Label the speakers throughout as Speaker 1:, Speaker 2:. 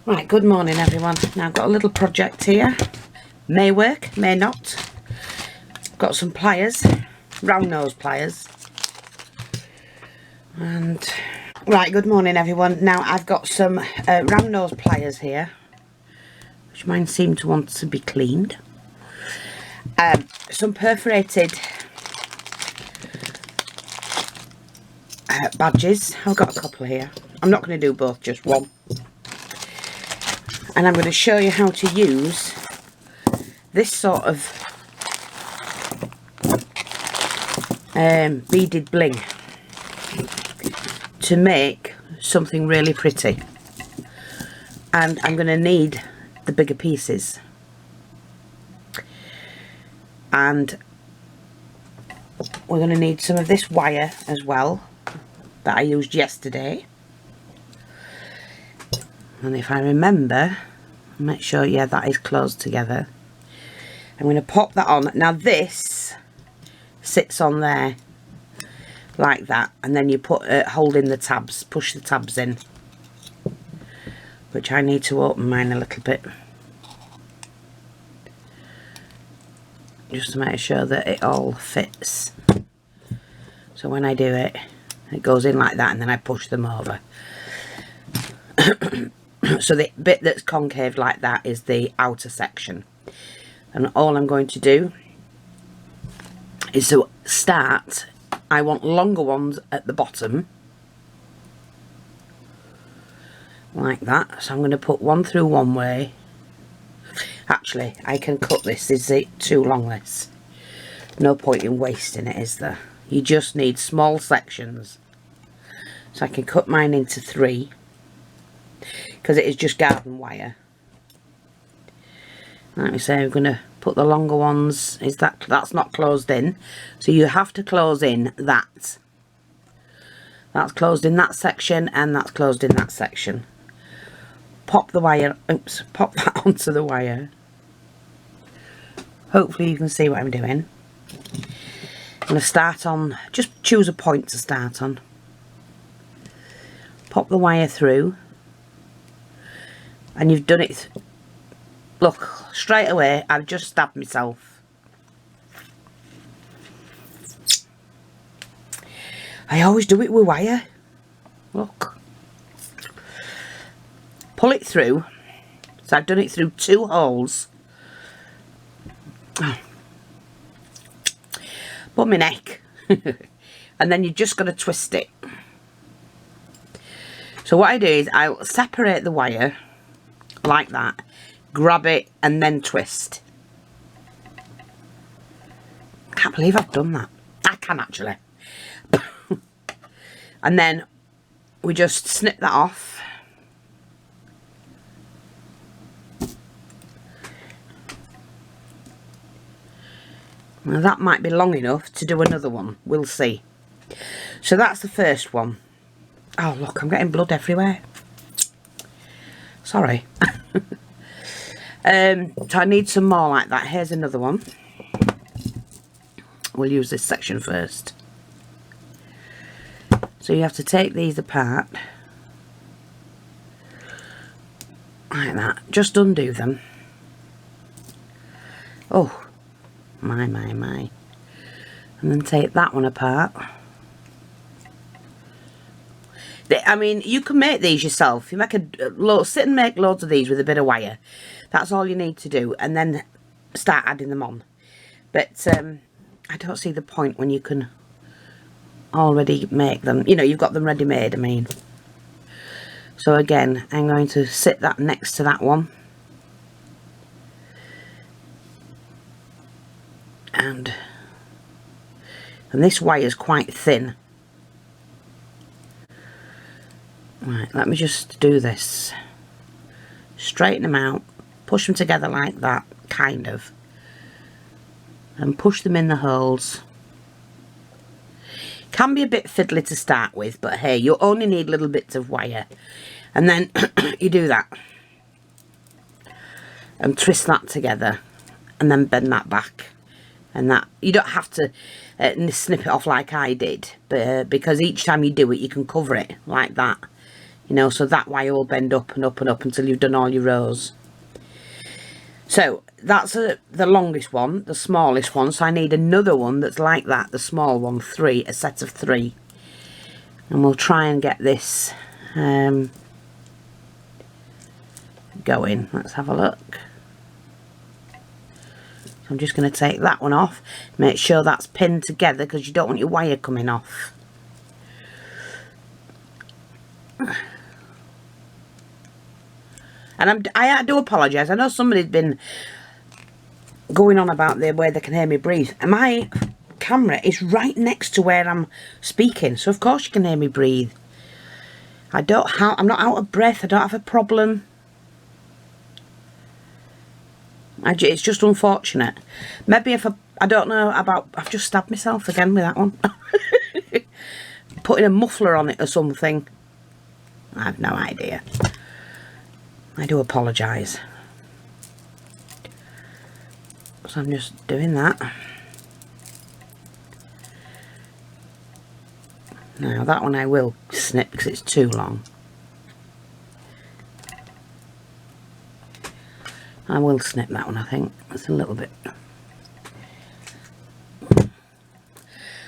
Speaker 1: Right, good morning everyone. Now I've got a little project here. May work, may not. Got some pliers, round nose pliers. And right, good morning everyone. Now I've got some round nose pliers here, which mine seem to want to be cleaned. Some perforated badges. I've got a couple here. I'm not going to do both, just one. And I'm going to show you how to use this sort of beaded bling to make something really pretty. And I'm going to need the bigger pieces. And we're going to need some of this wire as well that I used yesterday. And if I remember, make sure, yeah, that is closed together. I'm going to pop that on. Now this sits on there like that, and then you put hold in the tabs, push the tabs in, which I need to open mine a little bit just to make sure that it all fits. So when I do it, it goes in like that, and then I push them over. So the bit that's concave like that is the outer section, and all I'm going to do is to start, I want longer ones at the bottom like that. So I'm going to put one through one way. Actually, I can cut this. Is it too long, this? No point in wasting it, is there? You just need small sections. So I can cut mine into 3, because it is just garden wire. Like we say, I'm going to put the longer ones. That's not closed in, so you have to close in that. That's closed in that section, and that's closed in that section. Pop the wire, oops, pop that onto the wire. Hopefully you can see what I'm doing. I'm going to start on, just choose a point to start on. Pop the wire through. And you've done it, look, straight away I've just stabbed myself. I always do it with wire. Look. Pull it through. So I've done it through 2 holes. But my neck. And then you just got to twist it. So what I do is I'll separate the wire like that, grab it, and then twist. Can't believe I've done that. I can actually. And then we just snip that off. Now that might be long enough to do another one. We'll see. So that's the first one. Oh look, I'm getting blood everywhere. Sorry. So I need some more like that. Here's another one. We'll use this section first. So you have to take these apart like that. Just undo them. Oh, my. And then take that one apart. I mean, you can make these yourself. You make sit and make loads of these with a bit of wire. That's all you need to do, and then start adding them on. But I don't see the point when you can already make them. You know, you've got them ready made, I mean. So again, I'm going to sit that next to that one. And this wire is quite thin. Right, let me just do this. Straighten them out, push them together like that, kind of, and push them in the holes. Can be a bit fiddly to start with, but hey, you only need little bits of wire. And then you do that and twist that together, and then bend that back. And that, you don't have to snip it off like I did, but because each time you do it, you can cover it like that. you know, so that wire will bend up and up and up until you've done all your rows. So that's the longest one, the smallest one, so I need another one that's like that, the small one, a set of 3. And we'll try and get this going. Let's have a look. So I'm just going to take that one off, make sure that's pinned together because you don't want your wire coming off. And I do apologise. I know somebody's been going on about the way they can hear me breathe. And my camera is right next to where I'm speaking, so of course you can hear me breathe. I'm not out of breath. I don't have a problem. It's just unfortunate. Maybe if I don't know about... I've just stabbed myself again with that one. Putting a muffler on it or something. I have no idea. I do apologise. So I'm just doing that. Now that one I will snip because it's too long. I will snip that one, I think. It's a little bit.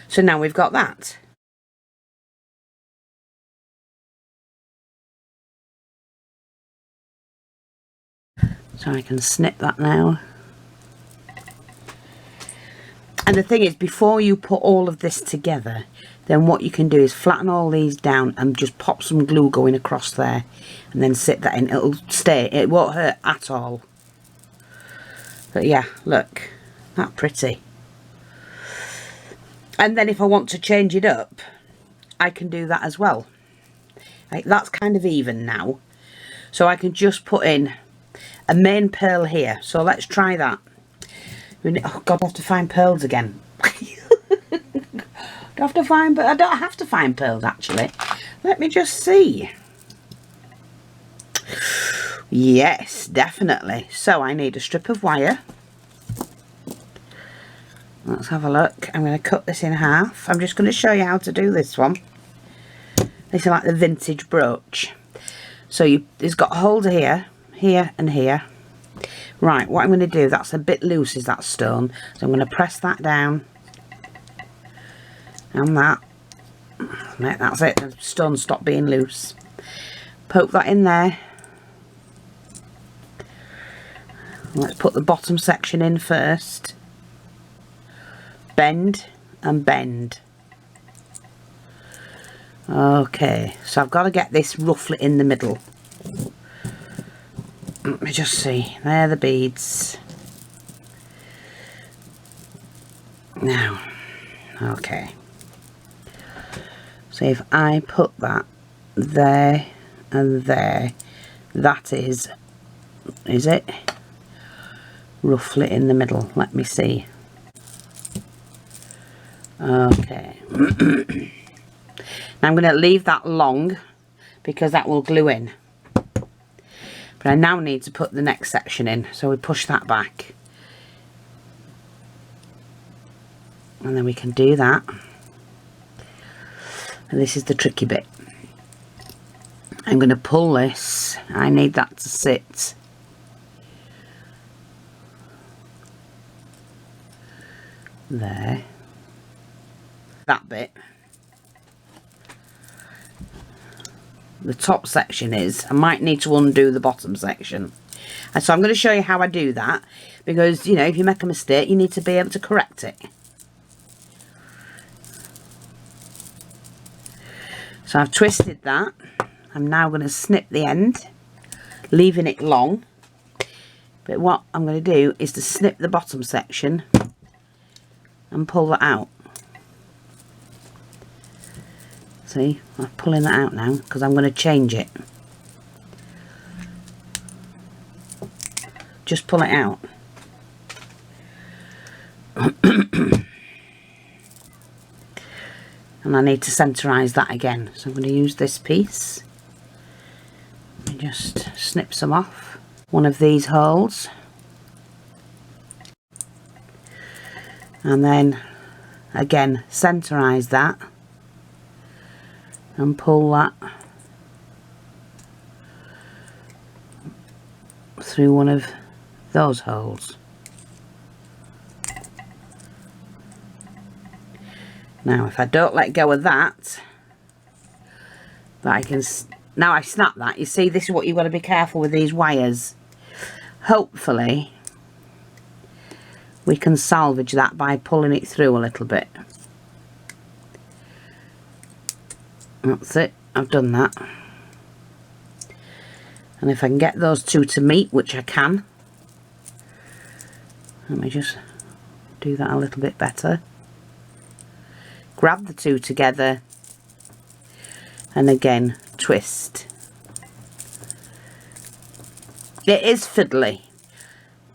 Speaker 1: So now we've got that. So I can snip that now. And the thing is, before you put all of this together, then what you can do is flatten all these down and just pop some glue going across there and then sit that in. It'll stay. It won't hurt at all. But yeah, look, that pretty. And then if I want to change it up, I can do that as well. Like, that's kind of even now. So I can just put in a main pearl here. So let's try that. Oh God, I have to find pearls again. I don't have to find pearls actually. Let me just see. Yes, definitely. So I need a strip of wire. Let's have a look. I'm going to cut this in half. I'm just going to show you how to do this one. This is like the vintage brooch. So it's got holes here, here and here. Right, what I'm going to do, that's a bit loose, is that stone. So I'm going to press that down. And that. Right, that's it. The stone stopped being loose. Poke that in there. Let's put the bottom section in first. Bend and bend. Okay, so I've got to get this roughly in the middle. Let me just see. There are the beads. Now, okay. So if I put that there and there, that is it? Roughly in the middle. Let me see. Okay. Now I'm going to leave that long because that will glue in. But I now need to put the next section in. So we push that back. And then we can do that. And this is the tricky bit. I'm going to pull this. I need that to sit. There. That bit. The top section is, I might need to undo the bottom section. And so I'm going to show you how I do that. Because, you know, if you make a mistake, you need to be able to correct it. So I've twisted that. I'm now going to snip the end, leaving it long. But what I'm going to do is to snip the bottom section and pull that out. See, I'm pulling that out now because I'm going to change it. Just pull it out. And I need to centralize that again. So I'm going to use this piece. Let me just snip some off. One of these holes. And then again centralize that and pull that through one of those holes. Now if I don't let go of that, but I can, now I snap that, you see, this is what you've got to be careful with these wires. Hopefully we can salvage that by pulling it through a little bit. That's it, I've done that. And if I can get those two to meet, which I can, let me just do that a little bit better. Grab the two together and again twist. It is fiddly,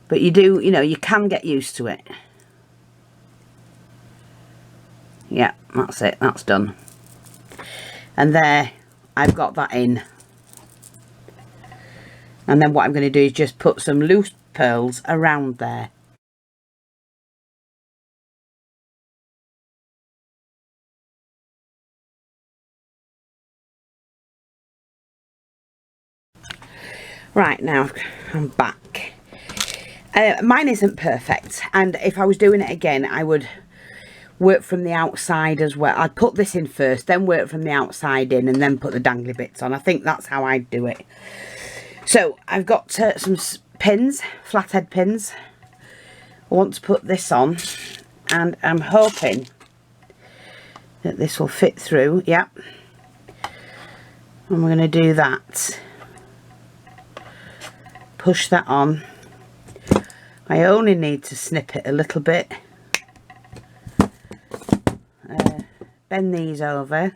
Speaker 1: but you can get used to it. Yeah, that's it, that's done. And there, I've got that in. And then what I'm going to do is just put some loose pearls around there. Right, now I'm back. Mine isn't perfect, and if I was doing it again I would work from the outside as well. I'd put this in first, then work from the outside in, and then put the dangly bits on. I think that's how I'd do it. So I've got some pins, flathead pins. I want to put this on, and I'm hoping that this will fit through. Yeah, and we're going to do that. Push that on. I only need to snip it a little bit. Bend these over.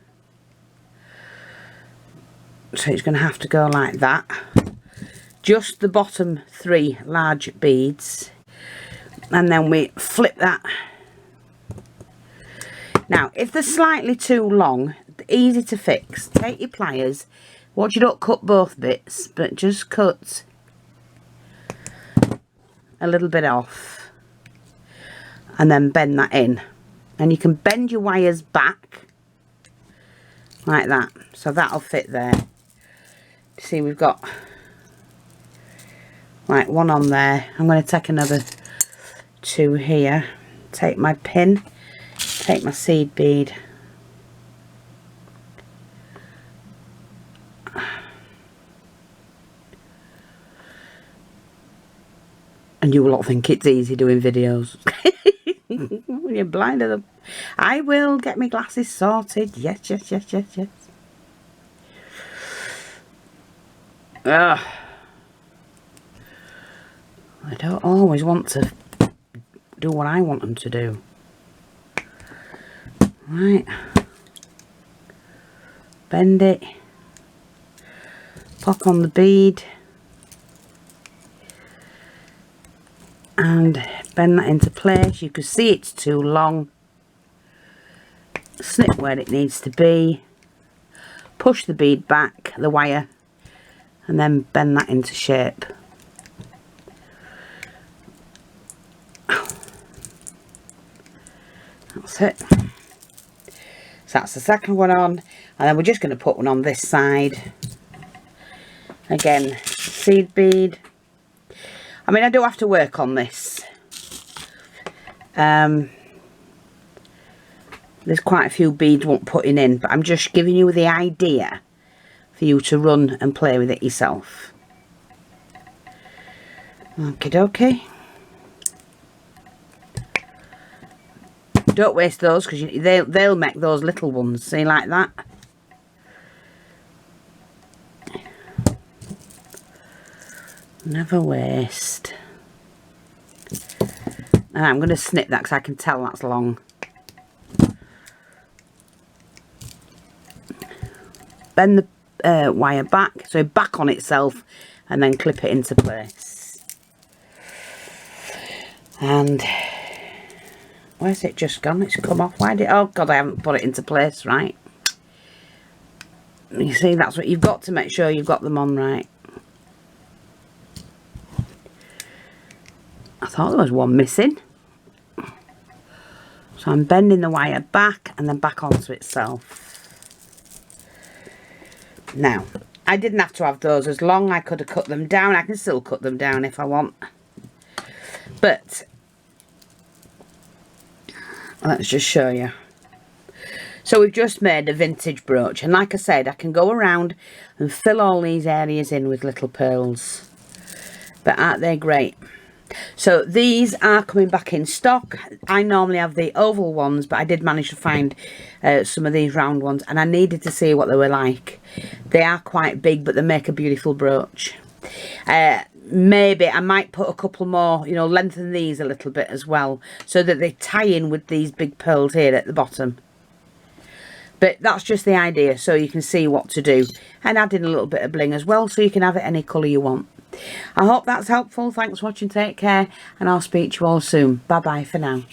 Speaker 1: So it's going to have to go like that. Just the bottom 3 large beads. And then we flip that. Now, if they're slightly too long, easy to fix. Take your pliers. Watch you don't cut both bits, but just cut a little bit off. And then bend that in. And you can bend your wires back like that, so that'll fit there. See, we've got like one on there. I'm going to take another 2 here, take my pin, take my seed bead, and you will not think it's easy doing videos. When you're blind to them. I will get my glasses sorted. Yes, yes, yes, yes, yes. Ugh. I don't always want to do what I want them to do. Right. Bend it. Pop on the bead. And bend that into place. You can see it's too long. Snip where it needs to be. Push the bead back, the wire, and then bend that into shape. That's it. So that's the second one on, and then we're just going to put one on this side. Again, seed bead. I mean, I do have to work on this. There's quite a few beads won't putting in, but I'm just giving you the idea for you to run and play with it yourself. Okie dokie. Don't waste those, because they'll make those little ones. See, like that. Never waste. And I'm going to snip that because I can tell that's long. Bend the wire back, so back on itself, and then clip it into place. And where's it just gone? It's come off. Why did? Oh God, I haven't put it into place right. You see, that's what you've got to make sure you've got them on right. I thought there was one missing. So I'm bending the wire back and then back onto itself. Now, I didn't have to have those as long. I could have cut them down. I can still cut them down if I want. But let's just show you. So we've just made a vintage brooch. And like I said, I can go around and fill all these areas in with little pearls. But aren't they great? So these are coming back in stock. I normally have the oval ones, but I did manage to find some of these round ones, and I needed to see what they were like. They are quite big, but they make a beautiful brooch. Maybe I might put a couple more, you know, lengthen these a little bit as well, so that they tie in with these big pearls here at the bottom. But that's just the idea, so you can see what to do. And add in a little bit of bling as well, so you can have it any colour you want. I hope that's helpful. Thanks for watching. Take care. And I'll speak to you all soon. Bye-bye for now.